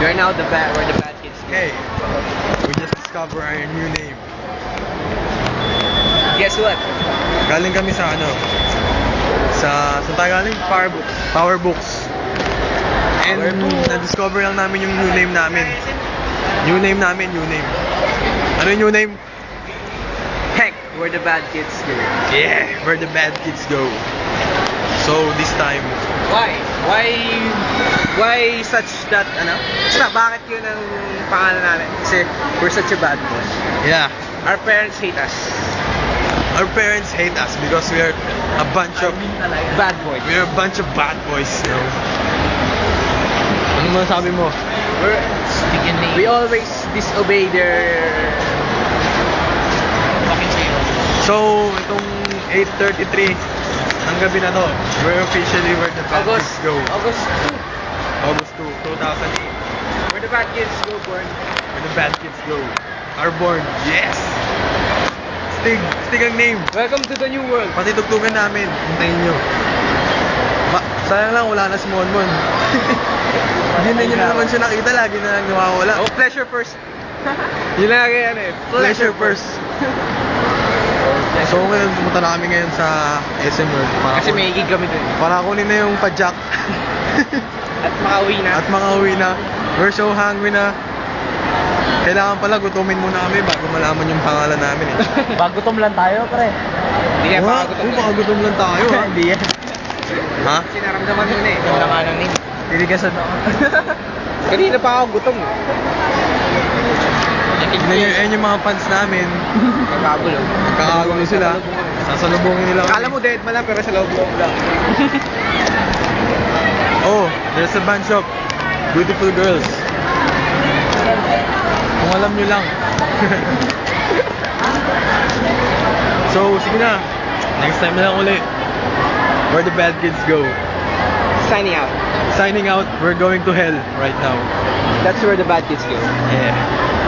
You're now where the bad kids go. Hey, we just discovered our new name. Guess what? Galing kami sa ano? Saan tayo galing? Power Books. And na-discover lang namin yung new name namin. New name. Ano yung new name? Heck, where the bad kids go. Yeah, where the bad kids go. So this time, Why such that, ano? Basta, bakit yun ang pangalan namin? Kasi we're such a bad boy. yeah, Our parents hate us. our parents hate us because we are a bunch of Bad boys. we're a bunch of bad boys, you know. Ano masasabi mo? We always disobey their... So, itong 8:33 ang gabi na to, we're officially where the bad kids go. August August 2, 2008. 2. Where the bad kids go, born. Where the bad kids go. Are born. Yes! Stig ang name. Welcome to the new world. Pati tugtugan namin. Hintayin nyo. Sayang lang, wala na si Monmon. Hindi nyo na naman siya nakita. Lagi na lang nawawala. Oh, pleasure first. Yun lang yan eh. Pleasure first. So ngayon, pumunta na kami ngayon sa SM World. Kasi may gig kami dun. Para kunin na yung padjak. At makauwi na. At makauwi na. We're so hungry na. Kailangan pala gutumin muna kami bago malaman yung pangalan namin eh. Bagutom lang tayo, pre. Hindi kaya Baka pakagutom gutom lang tayo ha. Hindi yan. Ha? Sinaramdaman mo na eh. Wala nga nang name. Titigasan ako. Kanina pa ako gutom. Yan yung mga fans namin. Kakagulo. Kakagulo sila. Sasalubungin nila Kala mo dead man lang pero sa loob-loob lang. Oh, there's a bunch of beautiful girls. Kung alam nyo lang. So, sige na. Next time na lang uli. Where the bad kids go. Signing out. Signing out, we're going to hell right now. That's where the bad kids go. Yeah.